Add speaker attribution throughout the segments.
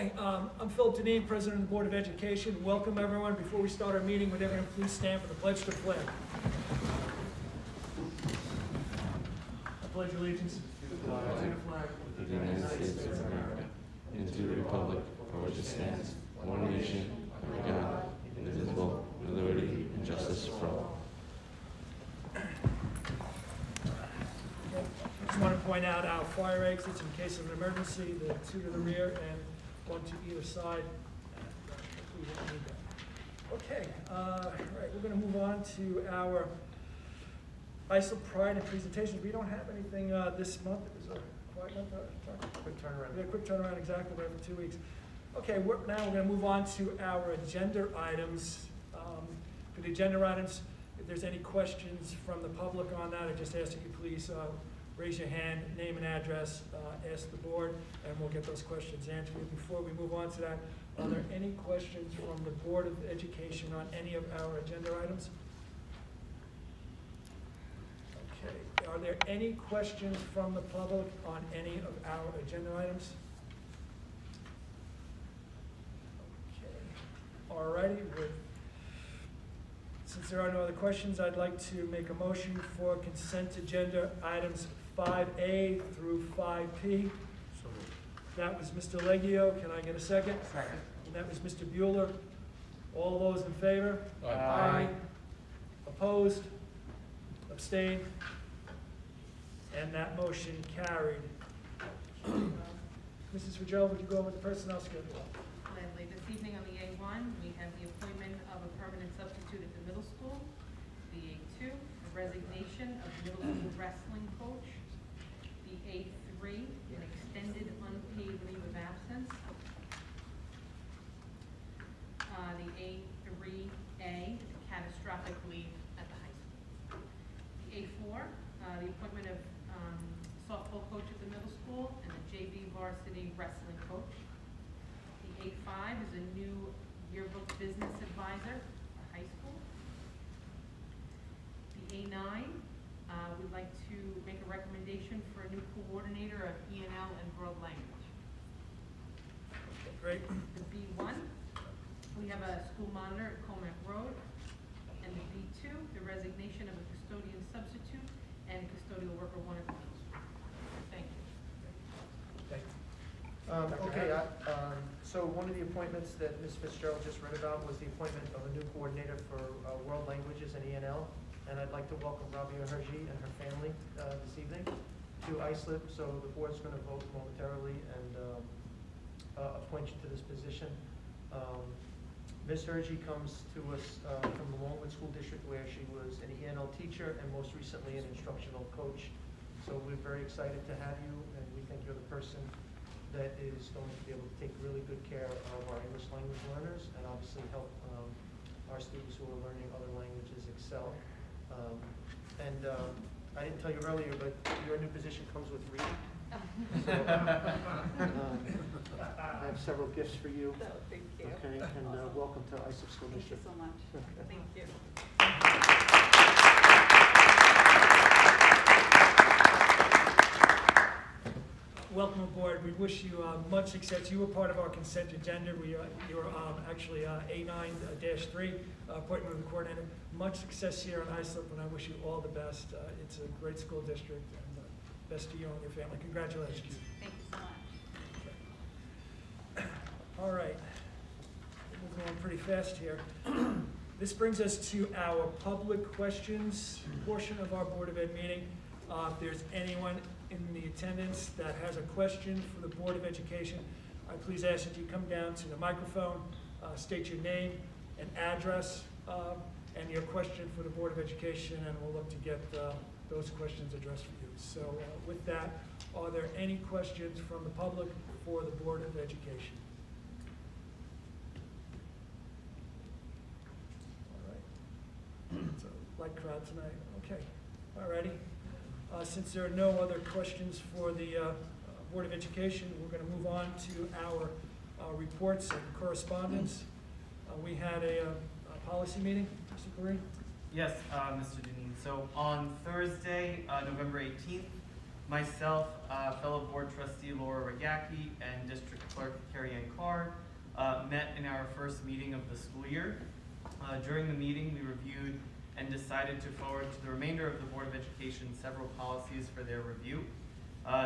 Speaker 1: Okay, I'm Phil Deneen, President of the Board of Education. Welcome, everyone. Before we start our meeting, would everyone please stand for the pledge to the flag? I pledge allegiance to the flag
Speaker 2: of the United States of America, and to the republic for which it stands, one nation, under God, indivisible, with liberty and justice for all.
Speaker 1: I just want to point out our fire exits in case of an emergency, the two to the rear and one to either side. We won't need that. Okay, right, we're going to move on to our Islip Pride and presentations. We don't have anything this month. It was a quiet month.
Speaker 3: Quick turnaround.
Speaker 1: Yeah, quick turnaround, exactly, we're every 2 weeks. Okay, now we're going to move on to our agenda items. For the agenda items, if there's any questions from the public on that, I just ask that you please raise your hand, name and address, ask the board, and we'll get those questions answered. Before we move on to that, are there any questions from the Board of Education on any of our agenda items? Okay, are there any questions from the public on any of our agenda items? Okay, all righty. Since there are no other questions, I'd like to make a motion for consent agenda items 5A through 5P. That was Mr. Leggio. Can I get a second?
Speaker 3: Second.
Speaker 1: And that was Mr. Bueller. All those in favor?
Speaker 3: Aye.
Speaker 1: Opposed? Abstained? And that motion carried. Mrs. Fitzgerald, would you go over the personnel schedule?
Speaker 4: Gladly. This evening on the A1, we have the appointment of a permanent substitute at the middle school. The A2, the resignation of the middle school wrestling coach. The A3, an extended unpaid leave of absence. The A3A, catastrophic leave at the high school. The A4, the appointment of softball coach at the middle school and the JV varsity wrestling coach. The A5 is a new yearbook business advisor at high school. The A9, we'd like to make a recommendation for a new coordinator of E&L and world language.
Speaker 1: Okay, great.
Speaker 4: The B1, we have a school monitor at Comac Road. And the B2, the resignation of a custodian substitute and custodial worker 1 at the middle school. Thank you.
Speaker 1: Thank you.
Speaker 3: So one of the appointments that Ms. Fitzgerald just read about was the appointment of a new coordinator for world languages and E&L. And I'd like to welcome Rabia Herji and her family this evening to Islip. So the board's going to vote momentarily and appoint you to this position. Ms. Herji comes to us from the Longwood School District, where she was an E&L teacher and most recently an instructional coach. So we're very excited to have you, and we think you're the person that is going to be able to take really good care of our English language learners and obviously help our students who are learning other languages excel. I didn't tell you earlier, but your new position comes with reading. So, I have several gifts for you.
Speaker 4: So, thank you.
Speaker 3: Okay, and welcome to Islip School
Speaker 4: Thank you
Speaker 3: District.
Speaker 4: so much.
Speaker 3: Okay.
Speaker 4: Thank you.
Speaker 1: Welcome aboard. We wish you much success. You were part of our consent agenda. You were actually A9-3, appointment of the coordinator. Much success here in Islip, and I wish you all the best. It's a great school district, and best to you and your family. Congratulations.
Speaker 4: Thank you so much.
Speaker 1: All right. We're moving on pretty fast here. This brings us to our public questions portion of our Board of Ed meeting. If there's anyone in the attendance that has a question for the Board of Education, I please ask that you come down to the microphone, state your name and address, and your question for the Board of Education, and we'll look to get those questions addressed for you. So with that, are there any questions from the public for the Board of Education? All right. It's a light crowd tonight. Okay. All righty. Since there are no other questions for the Board of Education, we're going to move on to our reports and correspondence. We had a policy meeting, Mr. Perrine?
Speaker 5: Yes, Mr. Deneen. So on Thursday, November 18th, Myself, fellow board trustee Laura Ragacki, and district clerk Carrie Ann Carr met in our first meeting of the school year. During the meeting, we reviewed and decided to forward to the remainder of the Board of Education several policies for their review.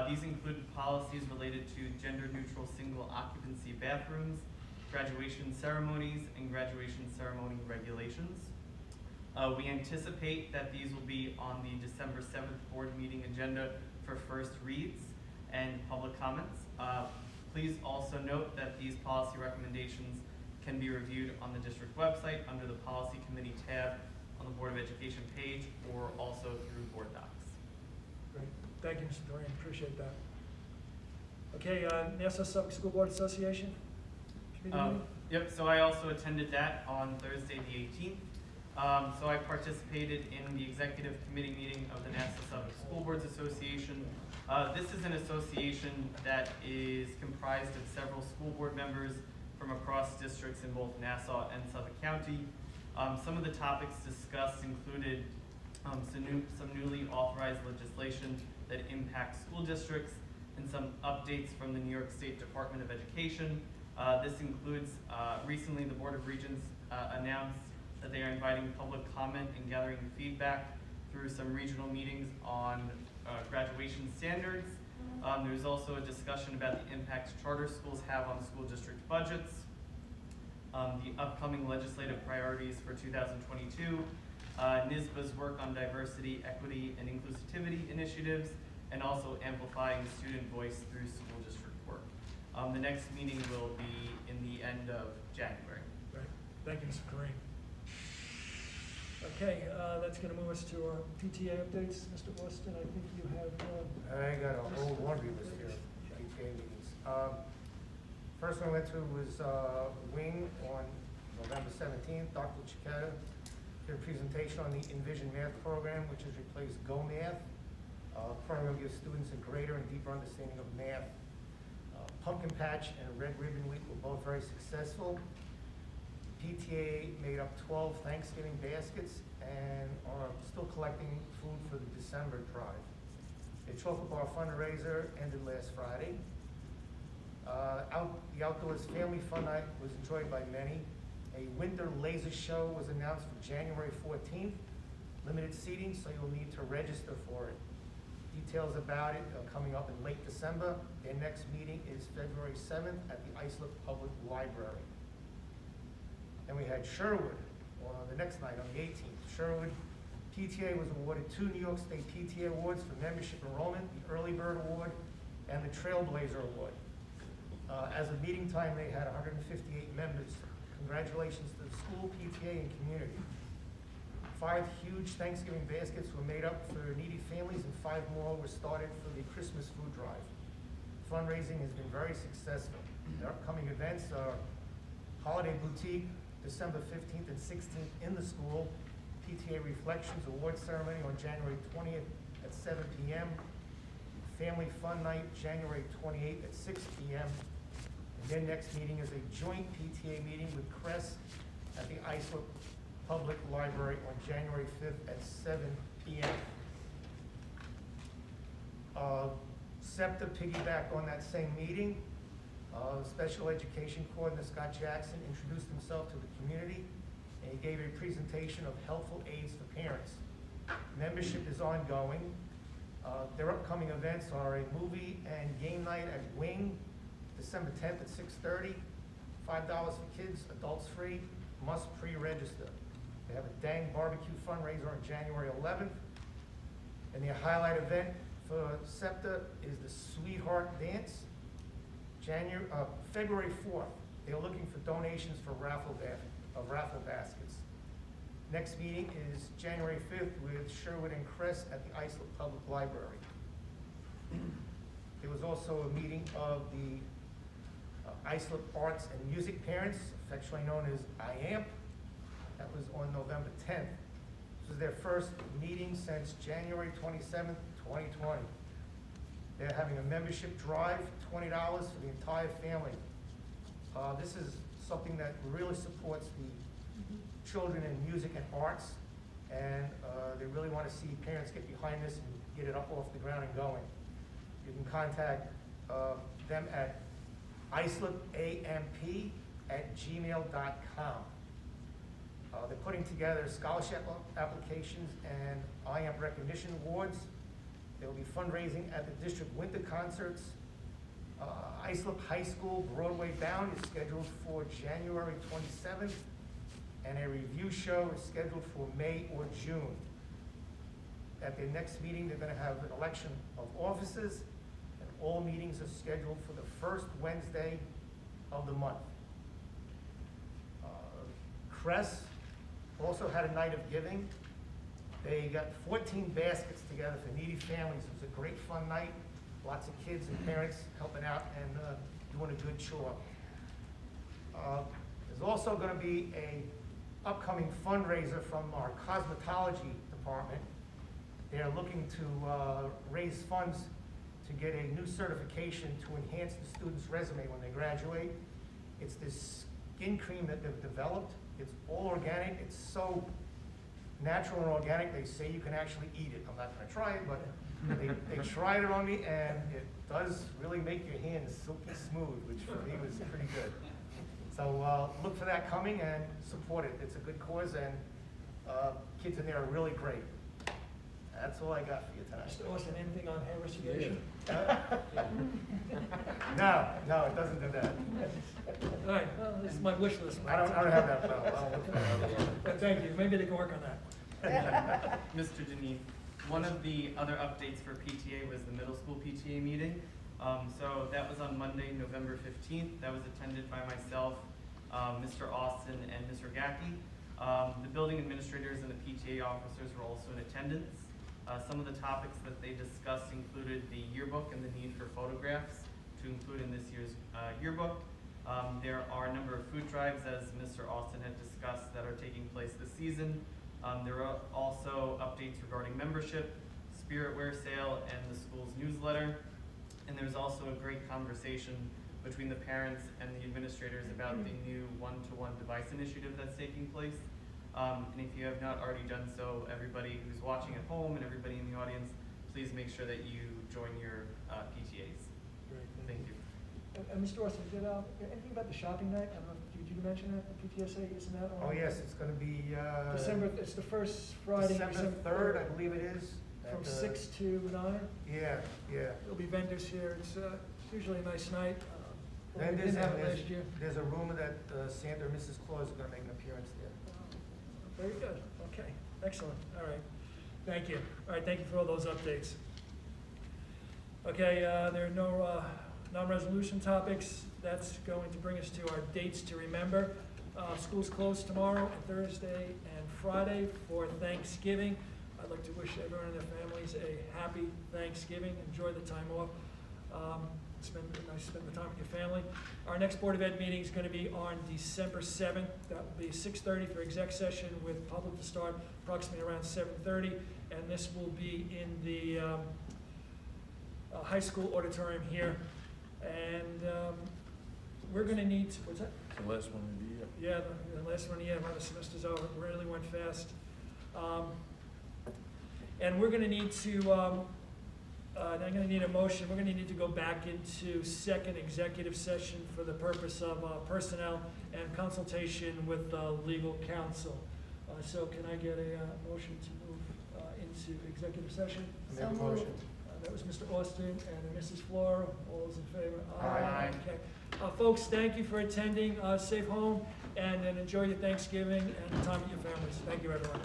Speaker 5: These included policies related to gender-neutral single occupancy bathrooms, graduation ceremonies, and graduation ceremony regulations. We anticipate that these will be on the December 7th board meeting agenda for first reads and public comments. Please also note that these policy recommendations can be reviewed on the district website under the Policy Committee tab on the Board of Education page, or also through board docs.
Speaker 1: Great. Thank you, Mr. Dorian, appreciate that. Okay, Nassau Suffolk School Board Association committee meeting?
Speaker 5: Yep, so I also attended that on Thursday the 18th. So I participated in the executive committee meeting of the Nassau Suffolk School Boards Association. This is an association that is comprised of several school board members from across districts in both Nassau and Suffolk County. Some of the topics discussed included some newly authorized legislation that impacts school districts and some updates from the New York State Department of Education. This includes, recently the Board of Regents announced that they are inviting public comment and gathering feedback through some regional meetings on graduation standards. There's also a discussion about the impact charter schools have on school district budgets, the upcoming legislative priorities for 2022, NYSBA's work on diversity, equity, and inclusivity initiatives, and also amplifying student voice through school district work. The next meeting will be in the end of January.
Speaker 1: Right, thank you, Mr. Kareem. Okay, that's gonna move us to our PTA updates. Mr. Boston, I think you have,
Speaker 3: I got a whole laundry list here, PTA meetings. First one I went to was Wing on November 17th. Dr. Chicetta did a presentation on the Envision Math program, which has replaced Go Math. The program gives students a greater and deeper understanding of math. Pumpkin Patch and Red Ribbon Week were both very successful. PTA made up 12 Thanksgiving baskets and are still collecting food for the December drive. A chocolate bar fundraiser ended last Friday. The Outdoors Family Fun Night was enjoyed by many. A winter laser show was announced for January 14th. Limited seating, so you'll need to register for it. Details about it are coming up in late December. Their next meeting is February 7th at the Islip Public Library. And we had Sherwood on the next night, on the 18th. Sherwood PTA was awarded 2 New York State PTA awards for membership enrollment, the Early Bird Award and the Trailblazer Award. As of meeting time, they had 158 members. Congratulations to the school, PTA, and community. 5 huge Thanksgiving baskets were made up for needy families, and 5 more were started for the Christmas food drive. Fundraising has been very successful. The upcoming events are Holiday Boutique, December 15th and 16th in the school, PTA Reflections Award Ceremony on January 20th at 7 p.m., Family Fun Night, January 28th at 6 p.m., and their next meeting is a joint PTA meeting with Crest at the Islip Public Library on January 5th at 7 p.m. SEPTA piggybacked on that same meeting. Special Education Coordinator Scott Jackson introduced himself to the community, and he gave a presentation of helpful aids for parents. Membership is ongoing. Their upcoming events are a movie and game night at Wing, December 10th at 6:30, $5 for kids, adults free, must pre-register. They have a Dang Barbecue fundraiser on January 11th, and their highlight event for SEPTA is the Sweetheart Dance, February 4th. They're looking for donations for raffle baskets. Next meeting is January 5th with Sherwood and Crest at the Islip Public Library. There was also a meeting of the Islip Arts and Music Parents, affectionately known as IAMP. That was on November 10th. This was their first meeting since January 27th, 2020. They're having a membership drive, $20 for the entire family. This is something that really supports the children in music and arts, and they really want to see parents get behind this and get it up off the ground and going.
Speaker 6: you can contact them at islipamp@gmail.com. They're putting together scholarship applications and IAMP recognition awards. There will be fundraising at the district winter concerts. Islip High School Broadway Bound is scheduled for January 27th, and a review show is scheduled for May or June. At their next meeting, they're gonna have an election of officers, and all meetings are scheduled for the first Wednesday of the month. Cress also had a night of giving. They got 14 baskets together for needy families. It was a great fun night. Lots of kids and parents helping out and doing a good chore. There's also gonna be a upcoming fundraiser from our cosmetology department. They're looking to raise funds to get a new certification to enhance the student's resume when they graduate. It's this skin cream that they've developed. It's all organic. It's so natural and organic, they say you can actually eat it. I'm not gonna try it, but they tried it on me, and it does really make your hands silky smooth, which for me was pretty good. So look for that coming and support it. It's a good cause, and kids in there are really great. That's all I got for you tonight.
Speaker 1: Mr. Austin, anything on hair restoration?
Speaker 6: No, it doesn't do that.
Speaker 1: All right, well, this is my wish list.
Speaker 6: I don't have that, no. I'll look for that.
Speaker 1: But thank you, maybe they can work on that.
Speaker 5: Mr. Denise, one of the other updates for PTA was the middle school PTA meeting. So that was on Monday, November 15th. That was attended by myself, Mr. Austin, and Ms. Rogacki. The building administrators and the PTA officers were also in attendance. Some of the topics that they discussed included the yearbook and the need for photographs to include in this year's yearbook. There are a number of food drives, as Mr. Austin had discussed, that are taking place this season. There are also updates regarding membership, spiritware sale, and the school's newsletter. And there's also a great conversation between the parents and the administrators about the new one-to-one device initiative that's taking place. And if you have not already done so, everybody who's watching at home and everybody in the audience, please make sure that you join your PTAs.
Speaker 1: Great,
Speaker 5: Thank you.
Speaker 1: And Mr. Austin, did anything about the shopping night? I don't know, did you mention that, the PTSA, isn't that on?
Speaker 6: Oh, yes, it's gonna be,
Speaker 1: December, it's the first Friday.
Speaker 6: December 3rd, I believe it is.
Speaker 1: From
Speaker 6: at,
Speaker 1: 6 to 9.
Speaker 6: Yeah.
Speaker 1: There'll be vendors here. It's usually a nice night. We
Speaker 6: Vendors,
Speaker 1: didn't have
Speaker 6: and
Speaker 1: it last year.
Speaker 6: there's a rumor that Santa or Mrs. Claus are gonna make an appearance there.
Speaker 1: Very good. Okay, excellent. All right. Thank you. All right, thank you for all those updates. Okay, there are no non-resolution topics. That's going to bring us to our dates to remember. School's closed tomorrow, Thursday, and Friday for Thanksgiving. I'd like to wish everyone and their families a happy Thanksgiving. Enjoy the time off. Spend the time with your family. Our next Board of Ed meeting is going to be on December 7th. That will be 6:30 for exec session with public to start approximately around 7:30. And this will be in the high school auditorium here. And we're going to need, what's that?
Speaker 2: The last one of the year.
Speaker 1: Yeah, the last one, yeah, the semester's over, it really went fast. And we're gonna need to, I'm gonna need a motion, we're gonna need to go back into second executive session for the purpose of personnel and consultation with legal counsel. So can I get a motion to move into executive session?
Speaker 6: Make a motion.
Speaker 1: That was Mr. Austin and Mrs. Flora. All those in favor?
Speaker 6: Aye.
Speaker 1: Okay. Folks, thank you for attending. Safe home and enjoy your Thanksgiving and time with your families. Thank you, everyone.